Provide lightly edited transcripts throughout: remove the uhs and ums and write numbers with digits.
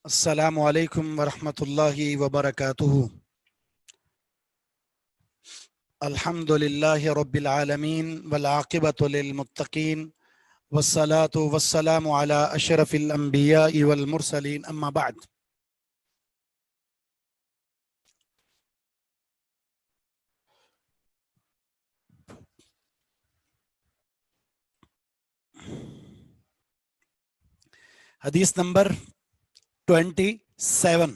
السلام علیکم ورحمۃ اللہ وبرکاتہ۔ الحمد للہ رب العالمین والعاقبۃ للمتقین والصلاة والسلام علی اشرف الانبیاء والمرسلین، اما بعد۔ حدیث نمبر 27۔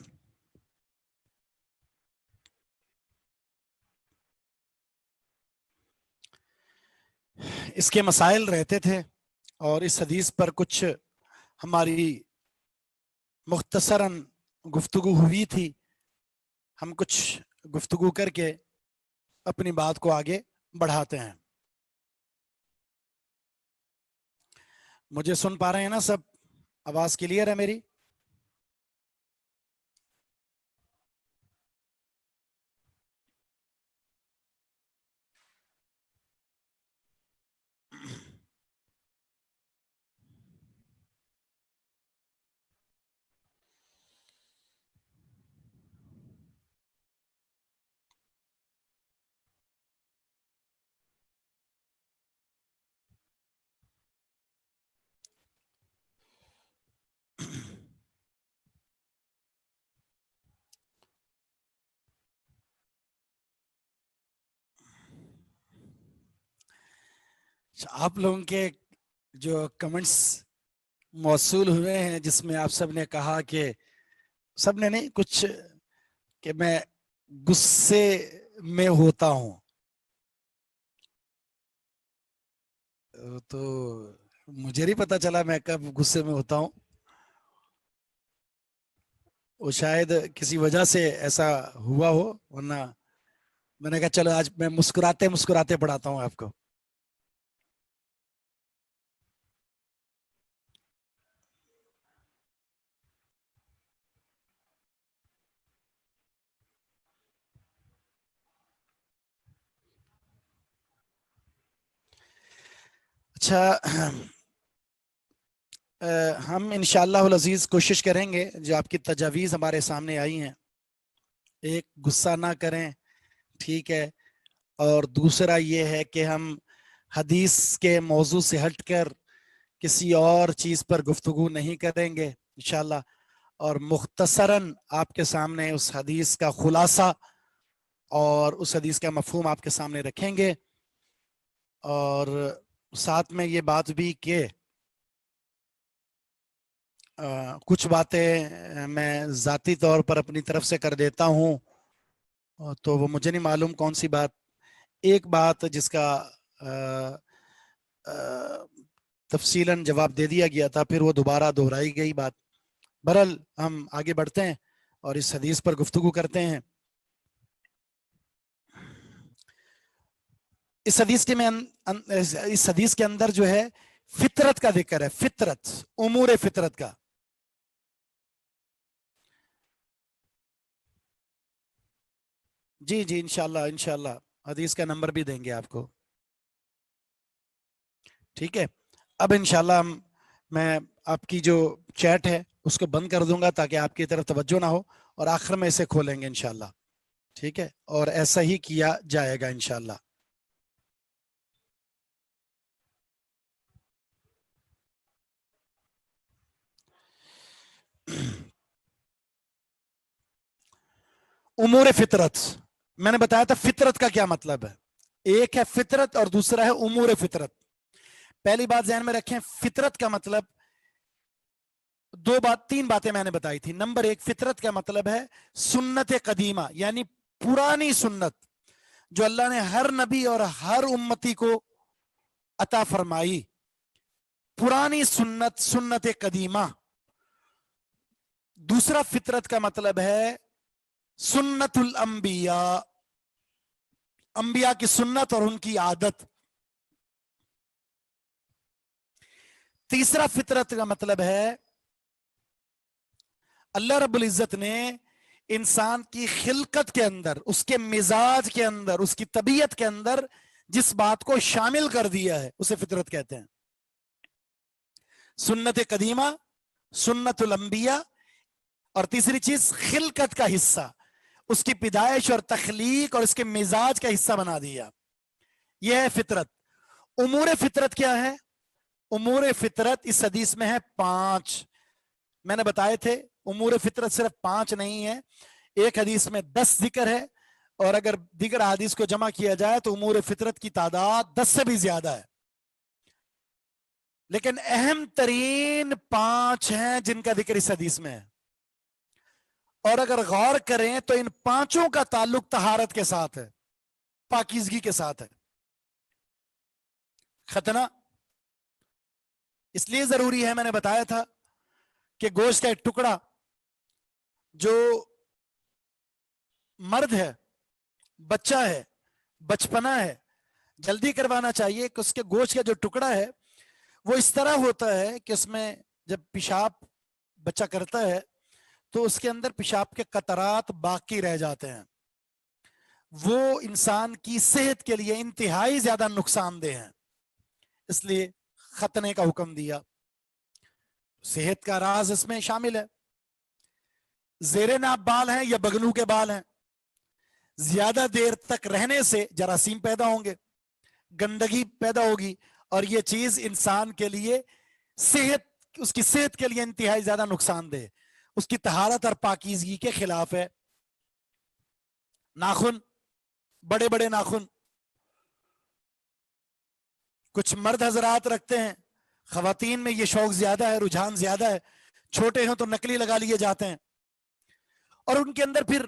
اس کے مسائل رہتے تھے اور اس حدیث پر کچھ ہماری مختصراً گفتگو ہوئی تھی۔ ہم کچھ گفتگو کر کے اپنی بات کو آگے بڑھاتے ہیں۔ مجھے سن پا رہے ہیں نا سب؟ آواز کلیئر ہے میری؟ آپ لوگوں کے جو کمنٹس موصول ہوئے ہیں جس میں آپ سب نے کہا کہ سب نے نہیں، کچھ کہ میں غصے میں ہوتا ہوں، تو مجھے نہیں پتا چلا میں کب غصے میں ہوتا ہوں۔ وہ شاید کسی وجہ سے ایسا ہوا ہو، ورنہ میں نے کہا چلو آج میں مسکراتے مسکراتے پڑھاتا ہوں آپ کو۔ اچھا، ہم انشاءاللہ العزیز کوشش کریں گے جو آپ کی تجاویز ہمارے سامنے آئی ہیں، ایک غصہ نہ کریں، ٹھیک ہے، اور دوسرا یہ ہے کہ ہم حدیث کے موضوع سے ہٹ کر کسی اور چیز پر گفتگو نہیں کریں گے انشاءاللہ، اور مختصراً آپ کے سامنے اس حدیث کا خلاصہ اور اس حدیث کا مفہوم آپ کے سامنے رکھیں گے، اور ساتھ میں یہ بات بھی کہ کچھ باتیں میں ذاتی طور پر اپنی طرف سے کر دیتا ہوں، تو وہ مجھے نہیں معلوم کون سی بات۔ ایک بات جس کا تفصیلاً جواب دے دیا گیا تھا، پھر وہ دوبارہ دہرائی گئی بات۔ بہرحال ہم آگے بڑھتے ہیں اور اس حدیث پر گفتگو کرتے ہیں۔ اس حدیث کے اندر جو ہے فطرت کا ذکر ہے، فطرت، امور فطرت کا۔ جی انشاءاللہ حدیث کا نمبر بھی دیں گے آپ کو، ٹھیک ہے۔ اب انشاءاللہ میں آپ کی جو چیٹ ہے اس کو بند کر دوں گا تاکہ آپ کی طرف توجہ نہ ہو، اور آخر میں اسے کھولیں گے انشاءاللہ، ٹھیک ہے، اور ایسا ہی کیا جائے گا انشاءاللہ۔ امور فطرت، میں نے بتایا تھا فطرت کا کیا مطلب ہے، ایک ہے فطرت اور دوسرا ہے امور فطرت۔ پہلی بات ذہن میں رکھیں، فطرت کا مطلب تین باتیں میں نے بتائی تھی۔ نمبر ایک، فطرت کا مطلب ہے سنت قدیمہ، یعنی پرانی سنت جو اللہ نے ہر نبی اور ہر امتی کو عطا فرمائی، پرانی سنت، سنت قدیمہ۔ دوسرا فطرت کا مطلب ہے سنت الانبیاء، انبیاء کی سنت اور ان کی عادت۔ تیسرا فطرت کا مطلب ہے اللہ رب العزت نے انسان کی خلقت کے اندر، اس کے مزاج کے اندر، اس کی طبیعت کے اندر جس بات کو شامل کر دیا ہے اسے فطرت کہتے ہیں۔ سنت قدیمہ، سنت الانبیاء، اور تیسری چیز خلقت کا حصہ، اس کی پیدائش اور تخلیق اور اس کے مزاج کا حصہ بنا دیا. یہ ہے فطرت. امور فطرت کیا ہے؟ امور فطرت اس حدیث میں ہے 5. میں نے بتائے تھے امور فطرت صرف 5 نہیں ہے، ایک حدیث میں 10 ذکر ہے، اور اگر دیگر حدیث کو جمع کیا جائے تو امور فطرت کی تعداد 10 سے بھی زیادہ ہے. لیکن اہم ترین 5 ہیں جن کا ذکر اس حدیث میں ہے، اور اگر غور کریں تو ان 5 کا تعلق طہارت کے ساتھ ہے، پاکیزگی کے ساتھ ہے. ختنہ اس لیے ضروری ہے، میں نے بتایا تھا کہ گوشت کا ایک ٹکڑا جو مرد ہے، بچہ ہے، بچپنا ہے، جلدی کروانا چاہیے کہ اس کے گوشت کا جو ٹکڑا ہے وہ اس طرح ہوتا ہے کہ اس میں جب پیشاب بچہ کرتا ہے تو اس کے اندر پیشاب کے قطرات باقی رہ جاتے ہیں، وہ انسان کی صحت کے لیے انتہائی زیادہ نقصان دہ ہیں، اس لیے ختنے کا حکم دیا. صحت کا راز اس میں شامل ہے. زیر ناف بال ہیں یا بگنو کے بال ہیں، زیادہ دیر تک رہنے سے جراثیم پیدا ہوں گے، گندگی پیدا ہوگی، اور یہ چیز انسان کے لیے اس کی صحت کے لیے انتہائی زیادہ نقصان دہ، اس کی طہارت اور پاکیزگی کے خلاف ہے. ناخن، بڑے بڑے ناخن کچھ مرد حضرات رکھتے ہیں، خواتین میں یہ شوق زیادہ ہے، رجحان زیادہ ہے، چھوٹے ہوں تو نکلی لگا لیے جاتے ہیں، اور ان کے اندر پھر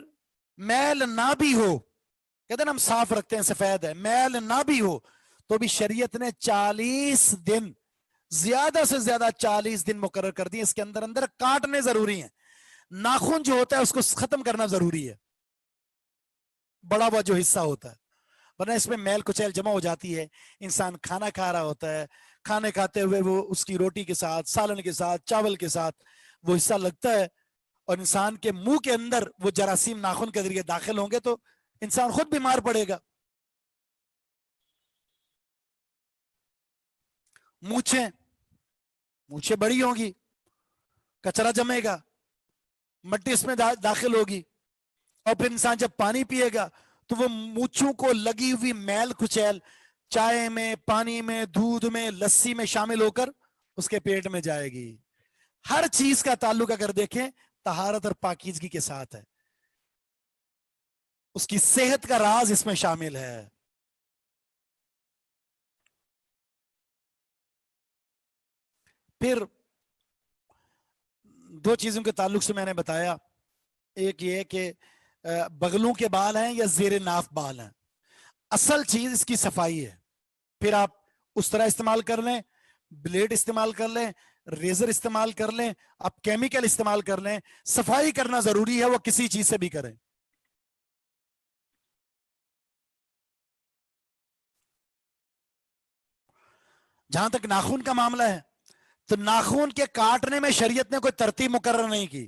میل نہ بھی ہو، کہتے ہیں نا ہم صاف رکھتے ہیں سفید ہے، میل نہ بھی ہو تو بھی شریعت نے 40 دن، زیادہ سے زیادہ 40 دن مقرر کر دیے، اس کے اندر اندر کاٹنے ضروری ہیں. ناخن جو ہوتا ہے اس کو ختم کرنا ضروری ہے، بڑا ہوا جو حصہ ہوتا ہے، ورنہ اس میں میل کچیل جمع ہو جاتی ہے. انسان کھانا کھا رہا ہوتا ہے، کھانے کھاتے ہوئے وہ اس کی روٹی کے ساتھ، سالن کے ساتھ، چاول کے ساتھ وہ حصہ لگتا ہے، اور انسان کے منہ کے اندر وہ جراثیم ناخن کے ذریعے داخل ہوں گے تو انسان خود بیمار پڑے گا. مونچھیں بڑی ہوں گی، کچرا جمے گا، مٹی اس میں داخل ہوگی، اور پھر انسان جب پانی پیے گا تو وہ مونچھوں کو لگی ہوئی میل کچیل چائے میں، پانی میں، دودھ میں، لسی میں شامل ہو کر اس کے پیٹ میں جائے گی. ہر چیز کا تعلق اگر دیکھیں طہارت اور پاکیزگی کے ساتھ ہے، اس کی صحت کا راز اس میں شامل ہے. پھر 2 چیزوں کے تعلق سے میں نے بتایا، ایک یہ کہ بغلوں کے بال ہیں یا زیر ناف بال ہیں. اصل چیز اس کی صفائی ہے. پھر آپ اس طرح استعمال کر لیں، بلیڈ استعمال کر لیں، ریزر استعمال کر لیں، آپ کیمیکل استعمال کر لیں، صفائی کرنا ضروری ہے، وہ کسی چیز سے بھی کریں. جہاں تک ناخن کا معاملہ ہے تو ناخن کے کاٹنے میں شریعت نے کوئی ترتیب مقرر نہیں کی،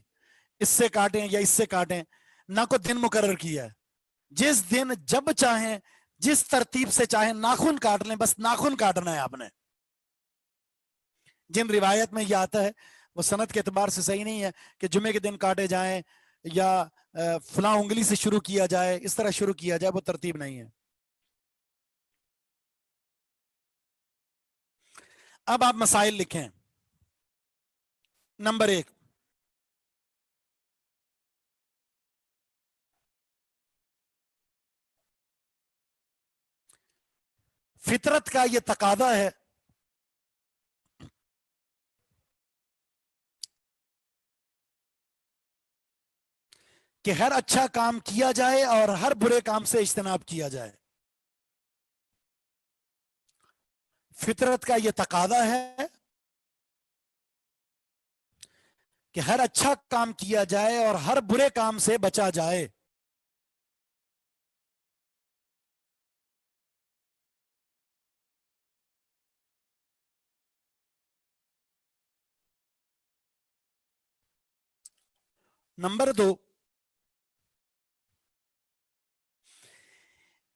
اس سے کاٹیں یا اس سے کاٹیں، نہ کوئی دن مقرر کیا ہے. جس دن جب چاہیں، جس ترتیب سے چاہیں ناخن کاٹ لیں، بس ناخن کاٹنا ہے آپ نے. جن روایت میں یہ آتا ہے وہ سند کے اعتبار سے صحیح نہیں ہے کہ جمعے کے دن کاٹے جائیں یا فلاں انگلی سے شروع کیا جائے، اس طرح شروع کیا جائے، وہ ترتیب نہیں ہے. اب آپ مسائل لکھیں. نمبر 1، فطرت کا یہ تقاضا ہے کہ ہر اچھا کام کیا جائے اور ہر برے کام سے اجتناب کیا جائے. فطرت کا یہ تقاضا ہے کہ ہر اچھا کام کیا جائے اور ہر برے کام سے بچا جائے. نمبر 2،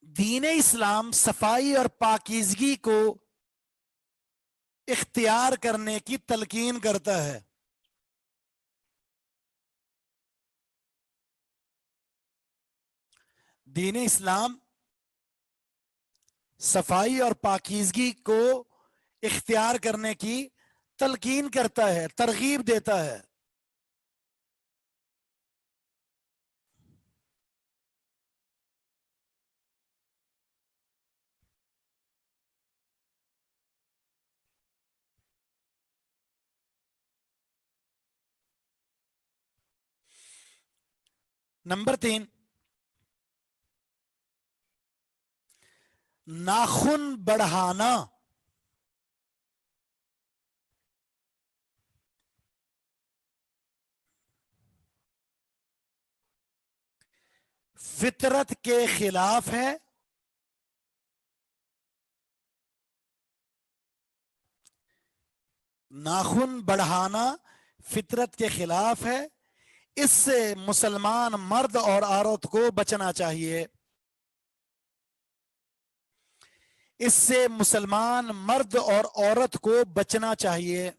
دین اسلام صفائی اور پاکیزگی کو اختیار کرنے کی تلقین کرتا ہے. دین اسلام صفائی اور پاکیزگی کو اختیار کرنے کی تلقین کرتا ہے، ترغیب دیتا ہے۔ نمبر 3، ناخن بڑھانا۔ فطرت کے خلاف ہے، ناخن بڑھانا فطرت کے خلاف ہے، اس سے مسلمان مرد اور عورت کو بچنا چاہیے، اس سے مسلمان مرد اور عورت کو بچنا چاہیے۔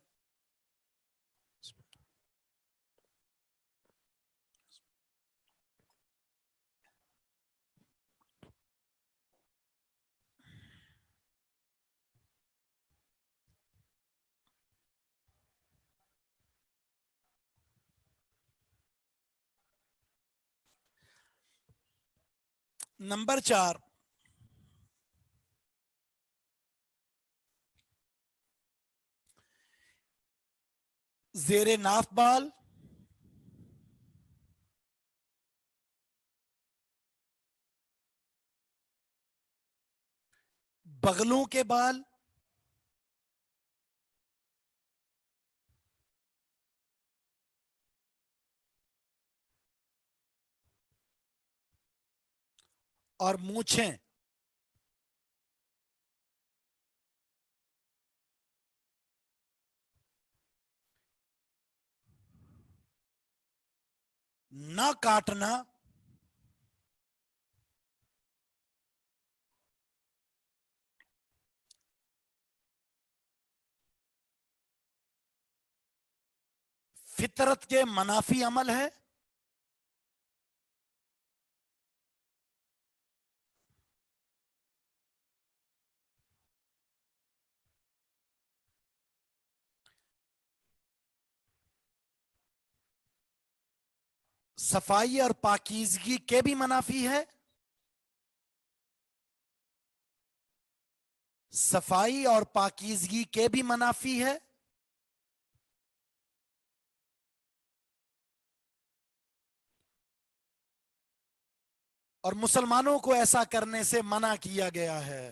نمبر 4، زیر ناف بال، بغلوں کے بال، اور مونچھیں، نہ کاٹنا، فطرت کے منافی عمل ہے، صفائی اور پاکیزگی کے بھی منافی ہے، صفائی اور پاکیزگی کے بھی منافی ہے، اور مسلمانوں کو ایسا کرنے سے منع کیا گیا ہے۔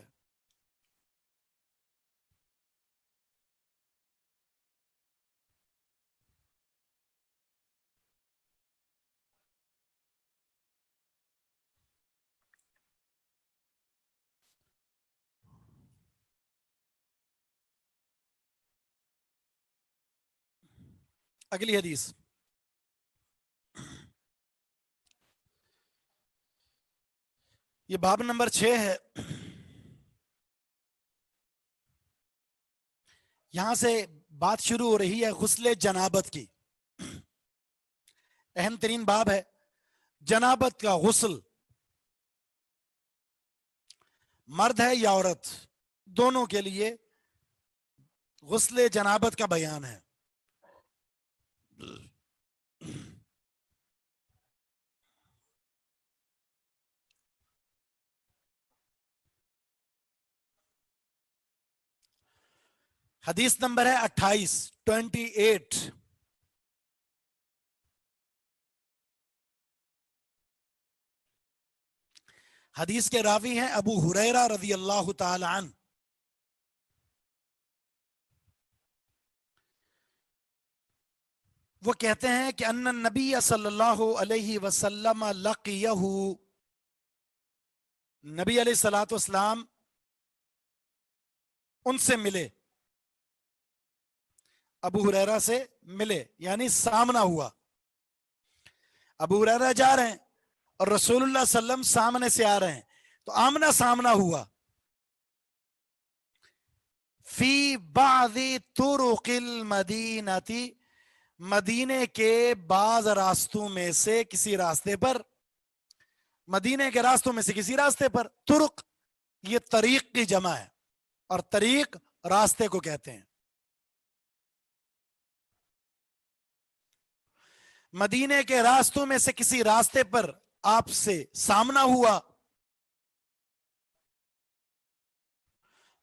اگلی حدیث، یہ باب نمبر 6 ہے۔ یہاں سے بات شروع ہو رہی ہے غسل جنابت کی، اہم ترین باب ہے جنابت کا غسل، مرد ہے یا عورت دونوں کے لیے غسل جنابت کا بیان ہے۔ حدیث نمبر ہے 28۔ حدیث کے راوی ہیں ابو ہریرہ رضی اللہ تعالی عنہ۔ وہ کہتے ہیں کہ ان النبی صلی اللہ علیہ وسلم لقیہ، نبی علیہ الصلوۃ والسلام ان سے ملے، ابو ہریرہ سے ملے یعنی سامنا ہوا۔ ابو ہریرہ جا رہے ہیں اور رسول اللہ صلی اللہ علیہ وسلم سامنے سے آ رہے ہیں، تو آمنا سامنا ہوا۔ فی بعض طرق المدینہ، مدینے کے بعض راستوں میں سے کسی راستے پر مدینے کے راستوں میں سے کسی راستے پر. طرق یہ طریق کی جمع ہے اور طریق راستے کو کہتے ہیں. مدینے کے راستوں میں سے کسی راستے پر آپ سے سامنا ہوا.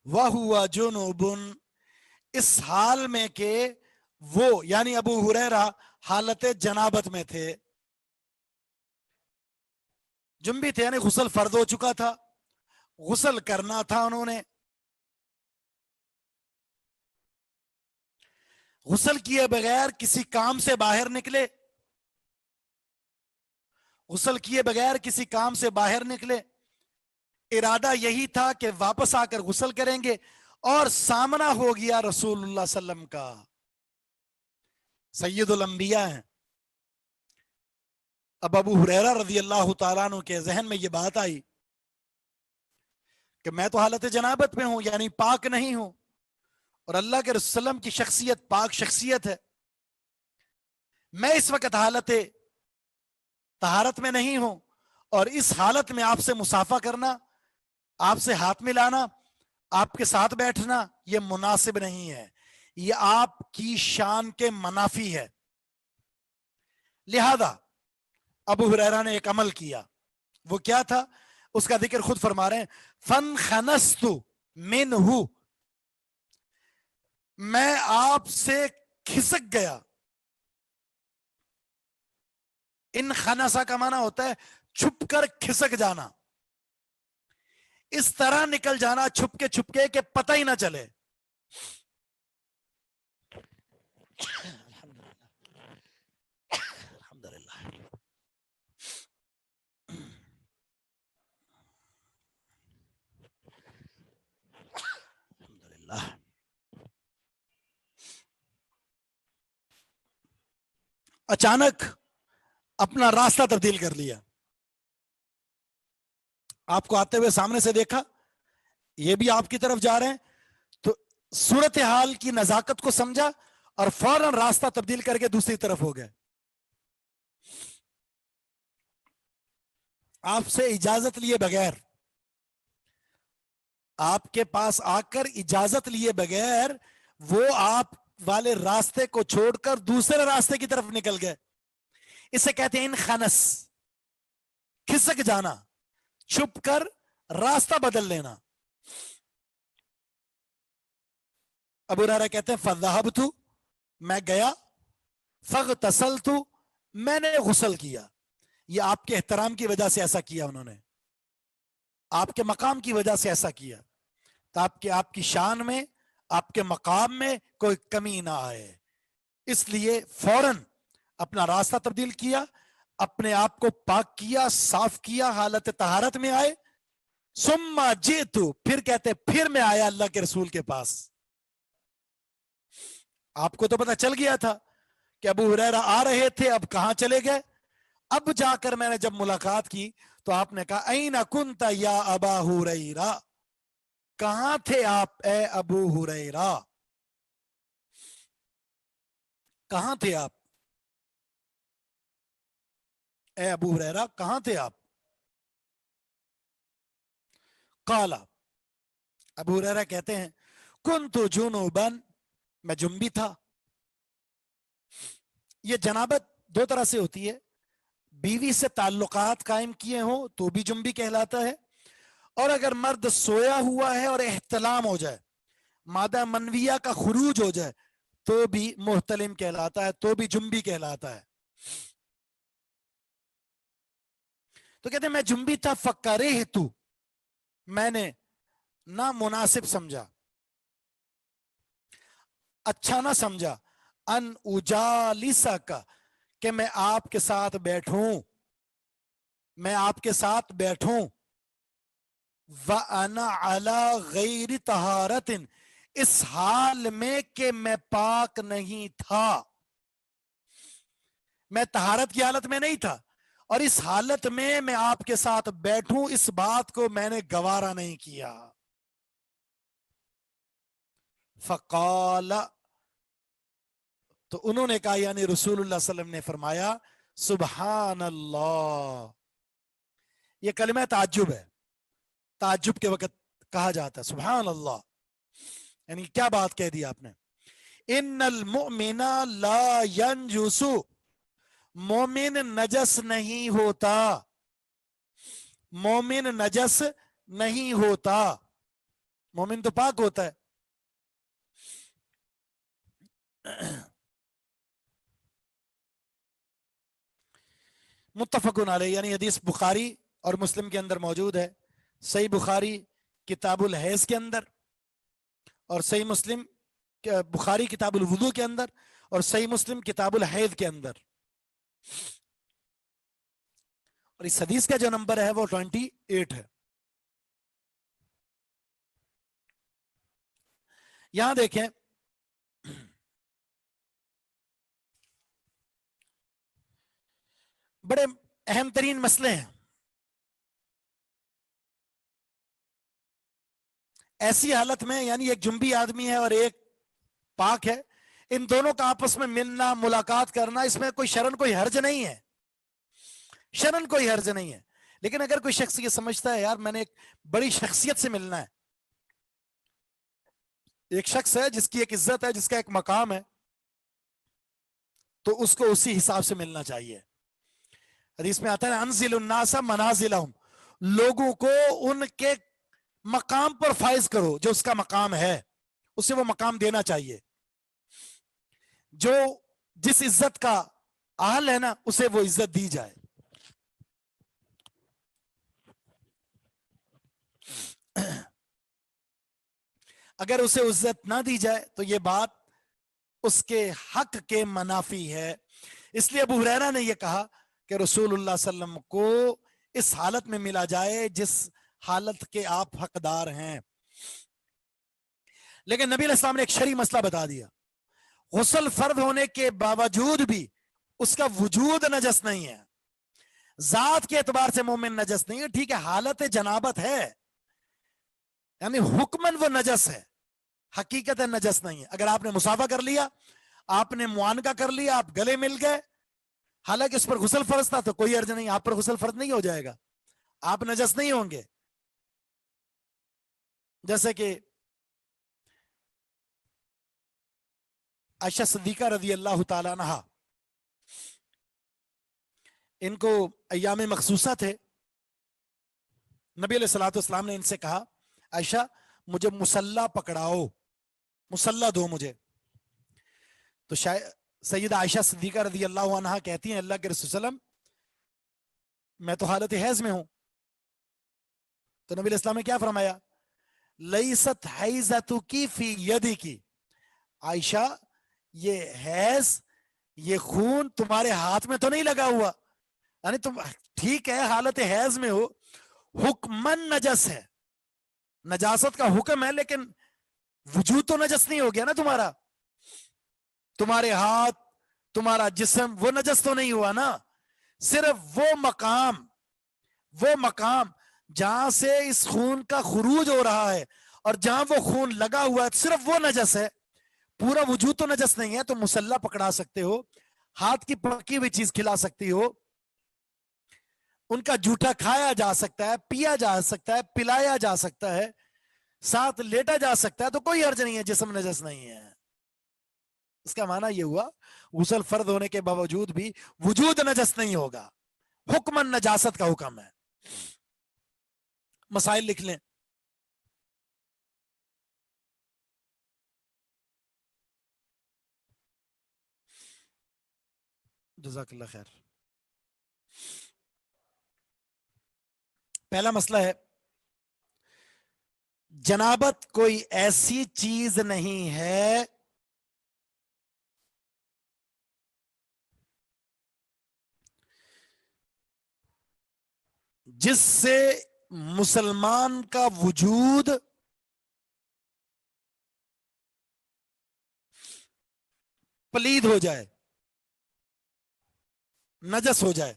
وَهُوَ جُنُوبٌ اس حال میں کہ وہ یعنی ابو ہریرہ حالت جنابت میں تھے. جنبی تھے یعنی غسل فرض ہو چکا تھا, غسل کرنا تھا انہوں نے. غسل کیے بغیر کسی کام سے باہر نکلے, غسل کیے بغیر کسی کام سے باہر نکلے. ارادہ یہی تھا کہ واپس آ کر غسل کریں گے, اور سامنا ہو گیا رسول اللہ صلی اللہ علیہ وسلم کا. سید الانبیاء ہیں. اب ابو ہریرہ رضی اللہ تعالیٰ عنہ کے ذہن میں یہ بات آئی کہ میں تو حالت جنابت میں ہوں, یعنی پاک نہیں ہوں, اور اللہ کے رسول وسلم کی شخصیت پاک شخصیت ہے. میں اس وقت حالت طہارت میں نہیں ہوں, اور اس حالت میں آپ سے مصافحہ کرنا, آپ سے ہاتھ ملانا, آپ کے ساتھ بیٹھنا یہ مناسب نہیں ہے, یہ آپ کی شان کے منافی ہے. لہذا ابو ہریرہ نے ایک عمل کیا. وہ کیا تھا اس کا ذکر خود فرما رہے ہیں. فَانْخَنَسْتُ مِنْهُ میں آپ سے کھسک گیا. ان خنسا کا معنی ہوتا ہے چھپ کر کھسک جانا, اس طرح نکل جانا چھپ کے کہ پتہ ہی نہ چلے. اچانک اپنا راستہ تبدیل کر لیا. آپ کو آتے ہوئے سامنے سے دیکھا, یہ بھی آپ کی طرف جا رہے ہیں, تو صورتحال کی نزاکت کو سمجھا اور فوراً راستہ تبدیل کر کے دوسری طرف ہو گئے. آپ سے اجازت لیے بغیر, آپ کے پاس آ کر اجازت لیے بغیر وہ آپ والے راستے کو چھوڑ کر دوسرے راستے کی طرف نکل گئے. اسے کہتے ہیں انخنس, کھسک جانا, چھپ کر راستہ بدل لینا. ابو ہریرہ کہتے ہیں فذهبت میں گیا, فاغتسلت میں نے غسل کیا. یہ آپ کے احترام کی وجہ سے ایسا کیا, انہوں نے آپ کے مقام کی وجہ سے ایسا کیا, تاکہ آپ کی شان میں آپ کے مقام میں کوئی کمی نہ آئے. اس لیے فوراً اپنا راستہ تبدیل کیا, اپنے آپ کو پاک کیا, صاف کیا, حالت طہارت میں آئے. ثم جئت پھر کہتے پھر میں آیا اللہ کے رسول کے پاس. آپ کو تو پتہ چل گیا تھا کہ ابو ہریرہ آ رہے تھے, اب کہاں چلے گئے. اب جا کر میں نے جب ملاقات کی تو آپ نے کہا این کنت یا ابا ہریرہ, کہاں تھے آپ اے ابو ہریرہ, کہاں تھے آپ اے ابو ہریرہ, کہاں تھے آپ. قال ابو ہریرہ کہتے ہیں کنت جنوبا میں جنبی تھا. یہ جنابت دو طرح سے ہوتی ہے, بیوی سے تعلقات قائم کیے ہوں تو بھی جنبی کہلاتا ہے, اور اگر مرد سویا ہوا ہے اور احتلام ہو جائے, مادہ منویہ کا خروج ہو جائے, تو بھی محتلم کہلاتا ہے, تو بھی جنبی کہلاتا ہے. تو کہتے ہیں میں جنبی تھا, فکرہت میں نے نامناسب سمجھا, اچھا نہ سمجھا, ان اجالسک کہ میں آپ کے ساتھ بیٹھوں, میں آپ کے ساتھ بیٹھوں. وَأَنَا عَلَى غَيْرِ طَهَارَةٍ اس حال میں کہ میں پاک نہیں تھا, میں طہارت کی حالت میں نہیں تھا, اور اس حالت میں آپ کے ساتھ بیٹھوں, اس بات کو میں نے گوارا نہیں کیا. فقال تو انہوں نے کہا, یعنی رسول اللہ صلی اللہ علیہ وسلم نے فرمایا, سبحان اللہ یہ کلمہ تعجب ہے، تعجب کے وقت کہا جاتا ہے. سبحان اللہ، یعنی کیا بات کہہ دی آپ نے. ان المؤمن لا ينجس، مومن نجس نہیں ہوتا، مومن نجس نہیں ہوتا، مومن تو پاک ہوتا ہے. متفقن علیہ، یعنی حدیث بخاری اور مسلم کے اندر موجود ہے. صحیح بخاری کتاب الحیض کے اندر، اور صحیح مسلم بخاری کتاب الوضو کے اندر، اور صحیح مسلم کتاب الحیض کے اندر. اور اس حدیث کا جو نمبر ہے وہ 28 ہے. یہاں دیکھیں بڑے اہم ترین مسئلے ہیں. ایسی حالت میں، یعنی ایک جنبی آدمی ہے اور ایک پاک ہے، ان دونوں کا آپس میں ملنا ملاقات کرنا، اس میں کوئی شرن کوئی حرج نہیں ہے، شرن کوئی حرج نہیں ہے. لیکن اگر کوئی شخص یہ سمجھتا ہے یار میں نے ایک بڑی شخصیت سے ملنا ہے، ایک شخص ہے جس کی ایک عزت ہے، جس کا ایک مقام ہے، تو اس کو اسی حساب سے ملنا چاہیے. حدیث میں آتا ہے انزل الناس منازلہم، لوگوں کو ان کے مقام پر فائز کرو، جو اس کا مقام ہے اسے وہ مقام دینا چاہیے. جو جس عزت کا اہل ہے نا اسے وہ عزت دی جائے. اگر اسے عزت نہ دی جائے تو یہ بات اس کے حق کے منافی ہے. اس لیے ابو ہریرہ نے یہ کہا کہ رسول اللہ صلی اللہ علیہ وسلم کو اس حالت میں ملا جائے جس حالت کے آپ حقدار ہیں. لیکن نبی علیہ السلام نے ایک شرعی مسئلہ بتا دیا، غسل فرض ہونے کے باوجود بھی اس کا وجود نجس نہیں ہے، ذات کے اعتبار سے مومن نجس نہیں ہے. ٹھیک ہے حالت جنابت ہے، یعنی حکمن وہ نجس ہے، حقیقت نجس نہیں ہے. اگر آپ نے مصافحہ کر لیا، آپ نے معانقہ کر لیا، آپ گلے مل گئے، حالانکہ اس پر غسل فرض تھا تو کوئی عرض نہیں، آپ پر غسل فرض نہیں ہو جائے گا، آپ نجس نہیں ہوں گے. جیسے کہ عائشہ صدیقہ رضی اللہ تعالیٰ عنہا، ان کو ایام مخصوصہ تھے، نبی علیہ الصلوۃ والسلام نے ان سے کہا عائشہ مجھے مصلی پکڑاؤ، مصلی دو مجھے. تو سیدہ عائشہ صدیقہ رضی اللہ عنہا کہتی ہیں اللہ کے رسول صلی اللہ علیہ وسلم میں تو حالت حیض میں ہوں. تو نبی علیہ السلام نے کیا فرمایا، لیست حیضتکی فی یدکی، عائشہ یہ حیض، یہ خون تمہارے ہاتھ میں تو نہیں لگا ہوا، یعنی تم ٹھیک ہے حالت حیض میں ہو، حکمن نجس ہے، نجاست کا حکم ہے، لیکن وجود تو نجس نہیں ہو گیا نا تمہارا، تمہارے ہاتھ تمہارا جسم وہ نجس تو نہیں ہوا نا، صرف وہ مقام جہاں سے اس خون کا خروج ہو رہا ہے اور جہاں وہ خون لگا ہوا ہے صرف وہ نجس ہے، پورا وجود تو نجس نہیں ہے. تو مصلی پکڑا سکتے ہو، ہاتھ کی پکی ہوئی چیز کھلا سکتی ہو، ان کا جھوٹا کھایا جا سکتا ہے، پیا جا سکتا ہے، پلایا جا سکتا ہے، ساتھ لیٹا جا سکتا ہے، تو کوئی حرج نہیں ہے، جسم نجس نہیں ہے. اس کا معنی یہ ہوا غسل فرض ہونے کے باوجود بھی وجود نجس نہیں ہوگا، حکمن نجاست کا حکم ہے. مسائل لکھ لیں. جزاک اللہ خیر. پہلا مسئلہ ہے جنابت کوئی ایسی چیز نہیں ہے جس سے مسلمان کا وجود پلید ہو جائے، نجس ہو جائے.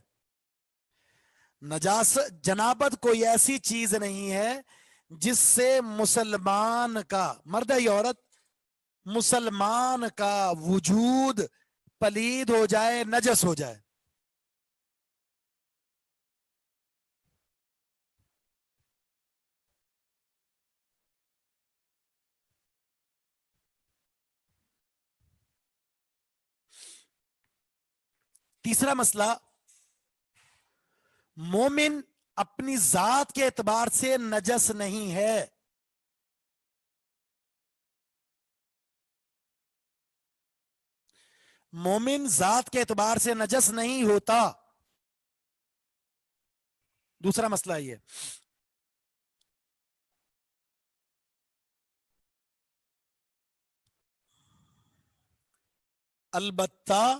جنابت کوئی ایسی چیز نہیں ہے جس سے مسلمان کا، مرد یا عورت، مسلمان کا وجود پلید ہو جائے، نجس ہو جائے. تیسرا مسئلہ، مومن اپنی ذات کے اعتبار سے نجس نہیں ہے. مومن ذات کے اعتبار سے نجس نہیں ہوتا. دوسرا مسئلہ یہ. البتہ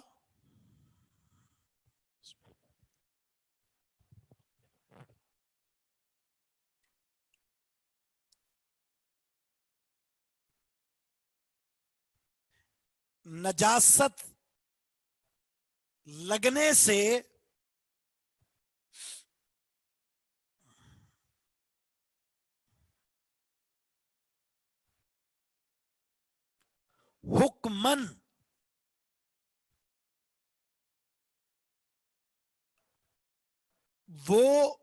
نجاست لگنے سے حکمن وہ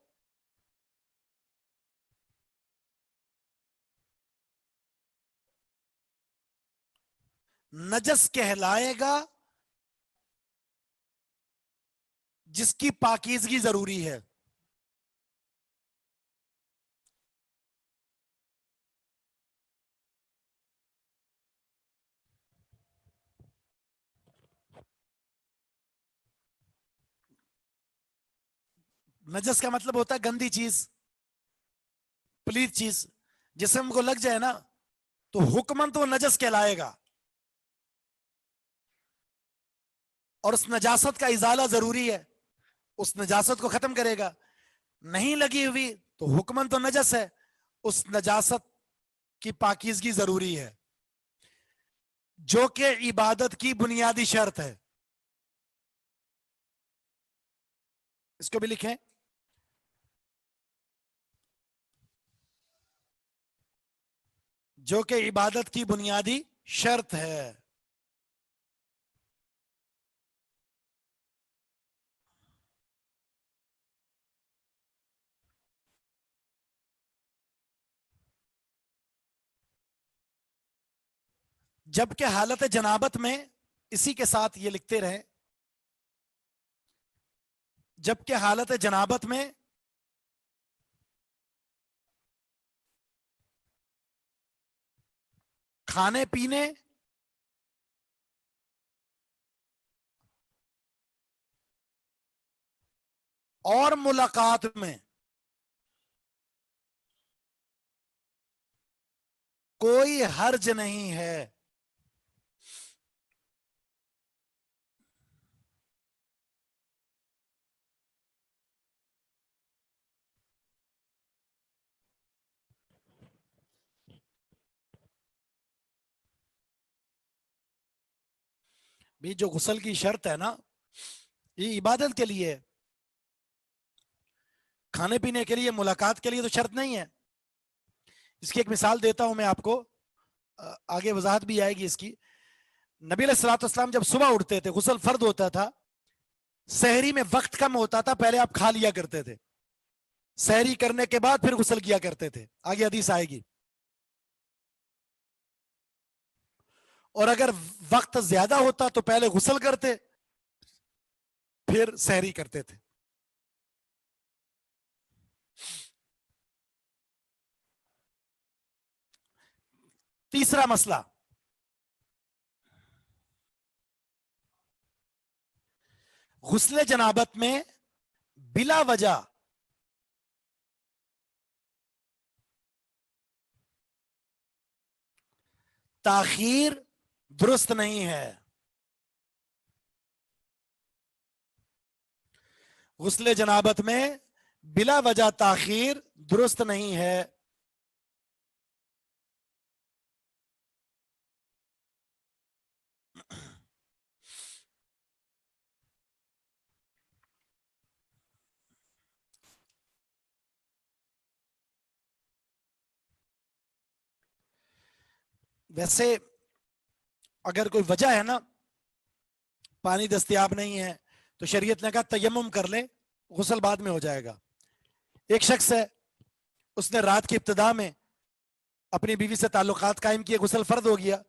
نجس کہلائے گا جس کی پاکیزگی ضروری ہے. نجس کا مطلب ہوتا ہے گندی چیز، پلیت چیز. جسم کو لگ جائے نا تو حکمن تو وہ نجس کہلائے گا، اور اس نجاست کا ازالہ ضروری ہے، اس نجاست کو ختم کرے گا. نہیں لگی ہوئی تو حکمن تو نجس ہے، اس نجاست کی پاکیزگی ضروری ہے، جو کہ عبادت کی بنیادی شرط ہے. اس کو بھی لکھیں. جو کہ عبادت کی بنیادی شرط ہے. جبکہ حالت جنابت میں، اسی کے ساتھ یہ لکھتے رہیں، جبکہ حالت جنابت میں کھانے پینے اور ملاقات میں کوئی حرج نہیں ہے. بھی جو غسل کی شرط ہے نا، یہ عبادت کے لیے، کھانے پینے کے لیے، ملاقات کے لیے تو شرط نہیں ہے. اس کی ایک مثال دیتا ہوں میں آپ کو، آگے وضاحت بھی آئے گی اس کی. نبی علیہ الصلوۃ والسلام جب صبح اٹھتے تھے، غسل فرض ہوتا تھا، سحری میں وقت کم ہوتا تھا، پہلے آپ کھا لیا کرتے تھے، سحری کرنے کے بعد پھر غسل کیا کرتے تھے. آگے حدیث آئے گی. اور اگر وقت زیادہ ہوتا تو پہلے غسل کرتے پھر سحری کرتے تھے. تیسرا مسئلہ، غسل جنابت میں بلا وجہ تاخیر درست نہیں ہے. غسل جنابت میں بلا وجہ تاخیر درست نہیں ہے. ویسے اگر کوئی وجہ ہے نا، پانی دستیاب نہیں ہے، تو شریعت نے کہا تیمم کر لے، غسل بعد میں ہو جائے گا. ایک شخص ہے، اس نے رات کی ابتدا میں اپنی بیوی سے تعلقات قائم کیے، غسل فرض ہو گیا،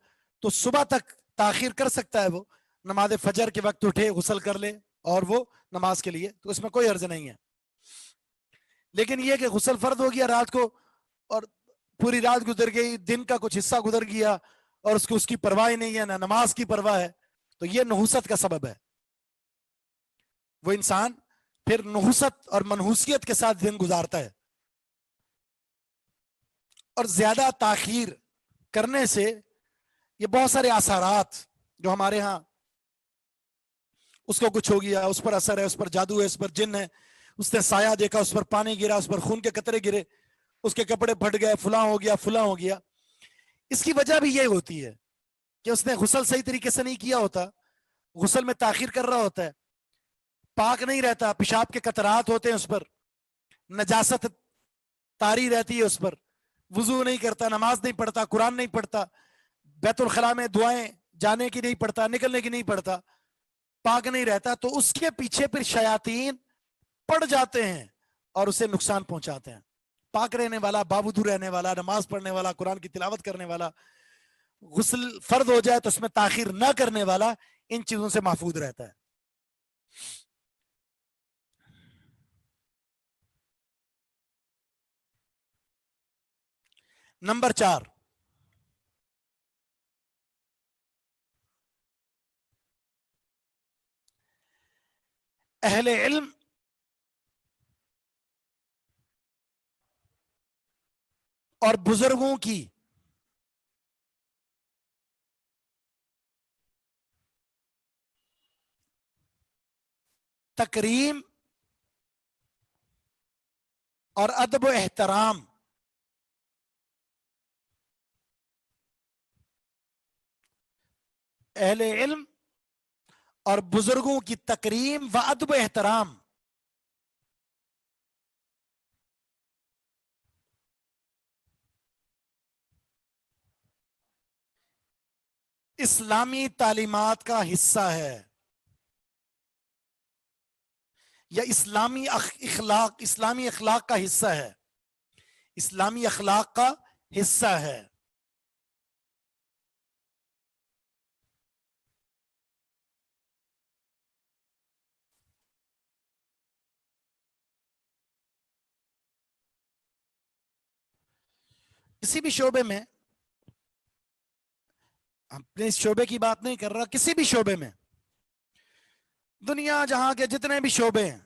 تو صبح تک تاخیر کر سکتا ہے. وہ نماز فجر کے وقت اٹھے، غسل کر لے، اور وہ نماز کے لیے، تو اس میں کوئی عرض نہیں ہے. لیکن یہ کہ غسل فرض ہو گیا رات کو اور پوری رات گزر گئی، دن کا کچھ حصہ گزر گیا اور اس کی پرواہ نہیں ہے، نہ نماز کی پرواہ ہے، تو یہ نحوست کا سبب ہے. وہ انسان پھر نحوست اور منحوسیت کے ساتھ دن گزارتا ہے. اور زیادہ تاخیر کرنے سے یہ بہت سارے اثرات جو ہمارے ہاں، اس کو کچھ ہو گیا، اس پر اثر ہے، اس پر جادو ہے، اس پر جن ہے، اس نے سایہ دیکھا، اس پر پانی گرا، اس پر خون کے قطرے گرے، اس کے کپڑے پھٹ گئے، فلاں ہو گیا فلاں ہو گیا. اس کی وجہ بھی یہ ہوتی ہے کہ اس نے غسل صحیح طریقے سے نہیں کیا ہوتا، غسل میں تاخیر کر رہا ہوتا ہے، پاک نہیں رہتا، پیشاب کے قطرات ہوتے ہیں اس پر، نجاست طاری رہتی ہے اس پر، وضو نہیں کرتا، نماز نہیں پڑھتا، قرآن نہیں پڑھتا، بیت الخلاء میں دعائیں جانے کی نہیں پڑھتا، نکلنے کی نہیں پڑھتا، پاک نہیں رہتا، تو اس کے پیچھے پھر شیاطین پڑ جاتے ہیں اور اسے نقصان پہنچاتے ہیں. پاک رہنے والا، باوضو رہنے والا، نماز پڑھنے والا، قرآن کی تلاوت کرنے والا، غسل فرض ہو جائے تو اس میں تاخیر نہ کرنے والا ان چیزوں سے محفوظ رہتا ہے. نمبر 4، اہل علم اور بزرگوں کی تکریم اور ادب و احترام اہل علم اور بزرگوں کی تکریم و ادب و احترام اسلامی تعلیمات کا حصہ ہے، یا اسلامی اخلاق کا حصہ ہے، اسلامی اخلاق کا حصہ ہے. کسی بھی شعبے میں، اپنے اس شعبے کی بات نہیں کر رہا، کسی بھی شعبے میں، دنیا جہاں کے جتنے بھی شعبے ہیں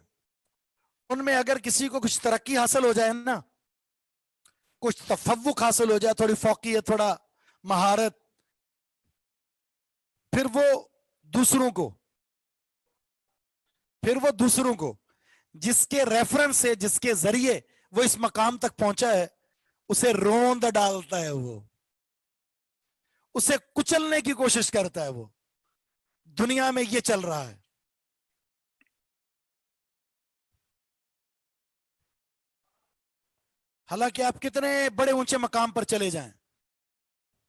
ان میں اگر کسی کو کچھ ترقی حاصل ہو جائے نا، کچھ تفوق حاصل ہو جائے، تھوڑی فوقیت، تھوڑا مہارت، پھر وہ دوسروں کو جس کے ریفرنس سے، جس کے ذریعے وہ اس مقام تک پہنچا ہے، اسے روند ڈالتا ہے، وہ اسے کچلنے کی کوشش کرتا ہے. وہ دنیا میں یہ چل رہا ہے. حالانکہ آپ کتنے بڑے اونچے مقام پر چلے جائیں،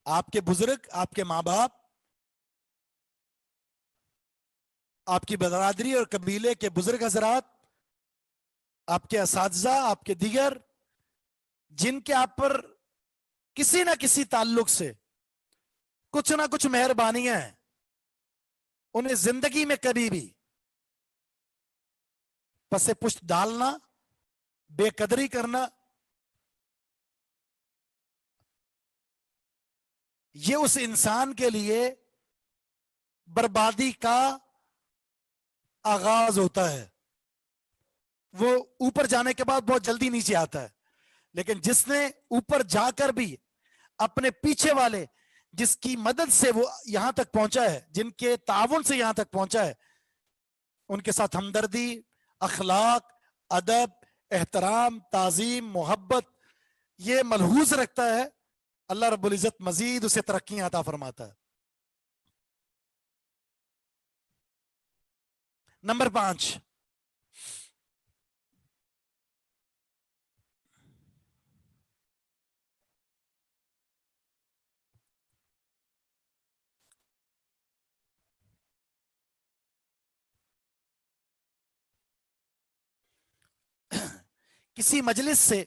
آپ کے بزرگ، آپ کے ماں باپ، آپ کی برادری اور قبیلے کے بزرگ حضرات، آپ کے اساتذہ، آپ کے دیگر، جن کے آپ پر کسی نہ کسی تعلق سے کچھ نہ کچھ مہربانیاں ہیں، انہیں زندگی میں کبھی بھی پس پشت ڈالنا، بے قدری کرنا، یہ اس انسان کے لیے بربادی کا آغاز ہوتا ہے. وہ اوپر جانے کے بعد بہت جلدی نیچے آتا ہے. لیکن جس نے اوپر جا کر بھی اپنے پیچھے والے، جس کی مدد سے وہ یہاں تک پہنچا ہے، جن کے تعاون سے یہاں تک پہنچا ہے، ان کے ساتھ ہمدردی، اخلاق، ادب، احترام، تعظیم، محبت یہ ملحوظ رکھتا ہے، اللہ رب العزت مزید اسے ترقیاں عطا فرماتا ہے. نمبر 5، کسی مجلس سے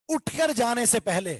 اٹھ کر جانے سے پہلے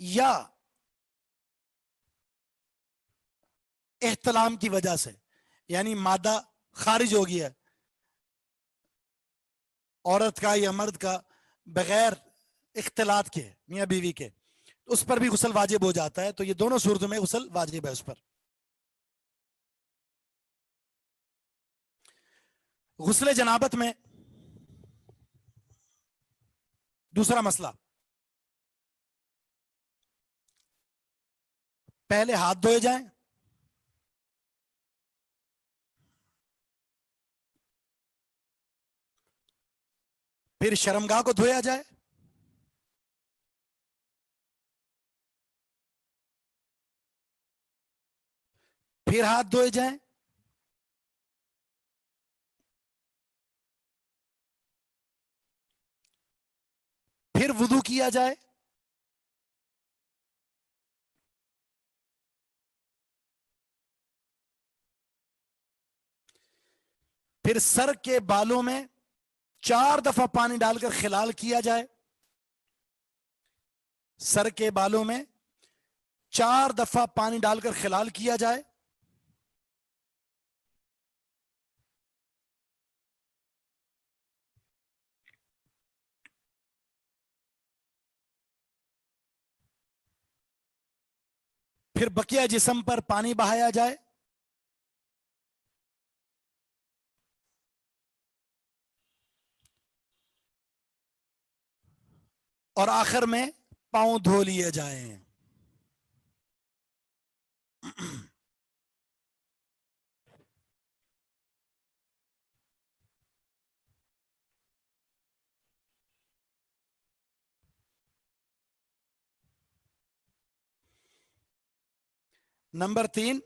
یا احتلام کی وجہ سے، یعنی مادہ خارج ہو گیا عورت کا یا مرد کا بغیر اختلاط کے میاں بیوی کے، اس پر بھی غسل واجب ہو جاتا ہے. تو یہ دونوں صورتوں میں غسل واجب ہے اس پر. غسل جنابت میں دوسرا مسئلہ، پہلے ہاتھ دھوئے جائیں، پھر شرمگاہ کو دھویا جائے، پھر ہاتھ دھوئے جائیں، پھر وضو کیا جائے، پھر سر کے بالوں میں 4 دفعہ پانی ڈال کر خلال کیا جائے، سر کے بالوں میں 4 دفعہ پانی ڈال کر خلال کیا جائے، پھر بقیہ جسم پر پانی بہایا جائے، اور آخر میں پاؤں دھو لیے جائیں. نمبر 3،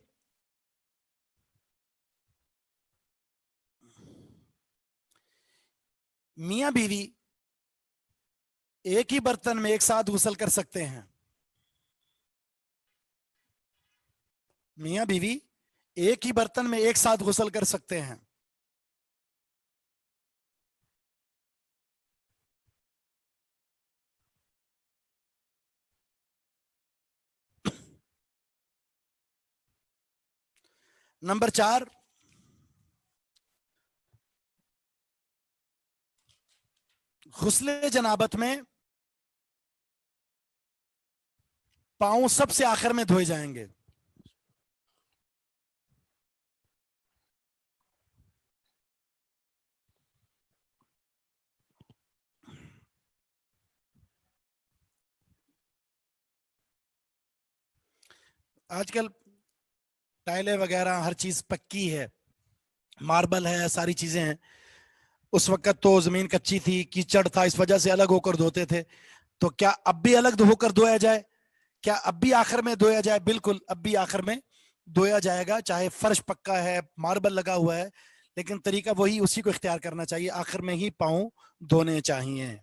میاں بیوی ایک ہی برتن میں ایک ساتھ غسل کر سکتے ہیں. میاں بیوی ایک ہی برتن میں ایک ساتھ غسل کر سکتے ہیں. نمبر 4، غسل جنابت میں پاؤں سب سے آخر میں دھوئے جائیں گے. آج کل ٹائلیں وغیرہ ہر چیز پکی ہے، ماربل ہے، ساری چیزیں ہیں. اس وقت تو زمین کچی تھی، کیچڑ تھا، اس وجہ سے الگ ہو کر دھوتے تھے. تو کیا اب بھی الگ ہو کر دھویا جائے؟ کیا اب بھی آخر میں دھویا جائے؟ بالکل اب بھی آخر میں دھویا جائے گا، چاہے فرش پکا ہے، ماربل لگا ہوا ہے، لیکن طریقہ وہی، اسی کو اختیار کرنا چاہیے، آخر میں ہی پاؤں دھونے چاہیے.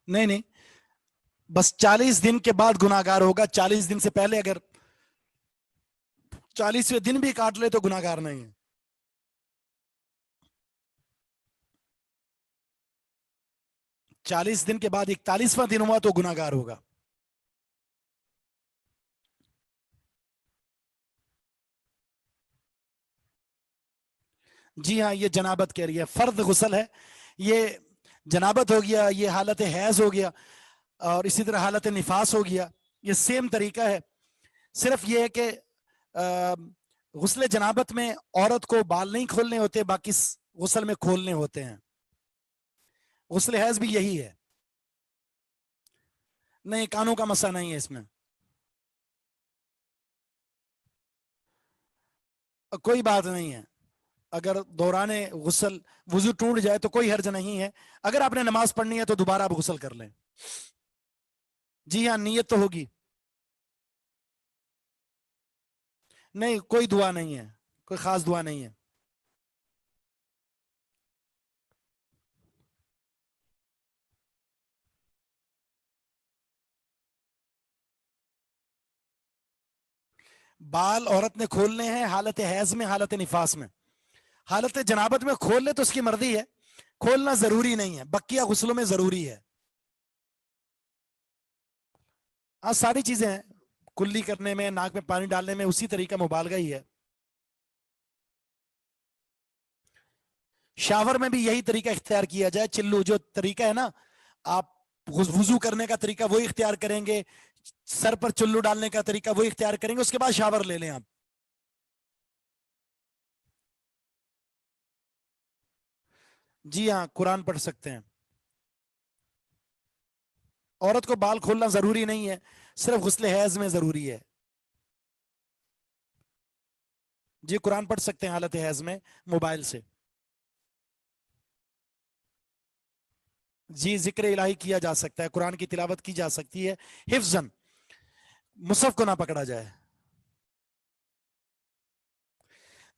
نہیں نہیں، بس 40 دن کے بعد گناہگار ہوگا. 40 دن سے پہلے اگر 40ویں دن بھی کاٹ لے تو گناہگار نہیں ہے. 40 دن کے بعد 41واں دن ہوا تو گناہگار ہوگا. جی ہاں، یہ جنابت کہہ رہی ہے، فرض غسل ہے یہ. جنابت ہو گیا، یہ حالت حیض ہو گیا، اور اسی طرح حالت نفاس ہو گیا، یہ سیم طریقہ ہے. صرف یہ ہے کہ غسل جنابت میں عورت کو بال نہیں کھولنے ہوتے، باقی غسل میں کھولنے ہوتے ہیں. غسل حیض بھی یہی ہے. نہیں، کانوں کا مسئلہ نہیں ہے اس میں. کوئی بات نہیں ہے، اگر دوران غسل وضو ٹوٹ جائے تو کوئی حرج نہیں ہے. اگر آپ نے نماز پڑھنی ہے تو دوبارہ آپ غسل کر لیں. جی ہاں، نیت تو ہوگی. نہیں، کوئی دعا نہیں ہے، کوئی خاص دعا نہیں ہے. بال عورت نے کھولنے ہیں حالت حیض میں، حالت نفاس میں. حالت جنابت میں کھول لے تو اس کی مرضی ہے، کھولنا ضروری نہیں ہے، بقیہ غسلوں میں ضروری ہے. ہاں ساری چیزیں ہیں، کلی کرنے میں، ناک میں پانی ڈالنے میں اسی طریقہ مبالغہ ہی ہے. شاور میں بھی یہی طریقہ اختیار کیا جائے، چلو جو طریقہ ہے نا، آپ وضو کرنے کا طریقہ وہی اختیار کریں گے، سر پر چلو ڈالنے کا طریقہ وہی اختیار کریں گے، اس کے بعد شاور لے لیں آپ. جی ہاں قرآن پڑھ سکتے ہیں. عورت کو بال کھولنا ضروری نہیں ہے، صرف غسل حیض میں ضروری ہے. جی قرآن پڑھ سکتے ہیں حالت حیض میں موبائل سے. جی ذکر الہی کیا جا سکتا ہے، قرآن کی تلاوت کی جا سکتی ہے حفظاً، مصحف کو نہ پکڑا جائے.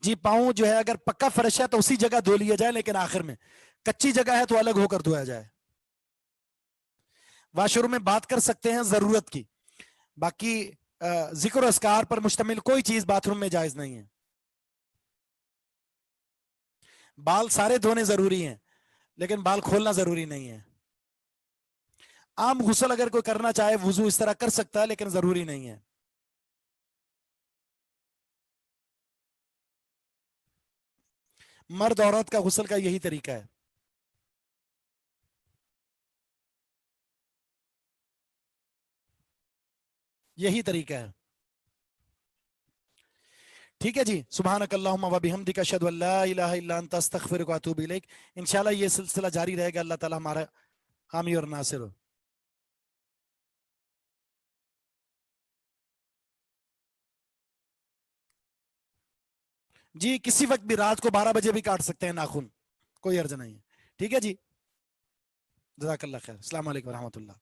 جی پاؤں جو ہے اگر پکا فرش ہے تو اسی جگہ دھو لیا جائے، لیکن آخر میں کچی جگہ ہے تو الگ ہو کر دھویا جائے. واش روم میں بات کر سکتے ہیں ضرورت کی، باقی ذکر و اذکار پر مشتمل کوئی چیز باتھ روم میں جائز نہیں ہے. بال سارے دھونے ضروری ہیں لیکن بال کھولنا ضروری نہیں ہے. عام غسل اگر کوئی کرنا چاہے وضو اس طرح کر سکتا ہے لیکن ضروری نہیں ہے. مرد عورت کا غسل کا یہی طریقہ ہے. یہی طریقہ ہے. ٹھیک ہے جی، سبحانک اللہم و بحمدک اشہد ان لا الہ الا انت استغفرک و اتوب الیک. انشاءاللہ یہ سلسلہ جاری رہے گا، اللہ تعالی ہمارا حامی اور ناصر ہو. جی کسی وقت بھی، رات کو 12 بجے بھی کاٹ سکتے ہیں ناخن، کوئی عرض نہیں ہے. ٹھیک ہے جی، جزاک اللہ خیر، السلام علیکم و رحمۃ اللہ.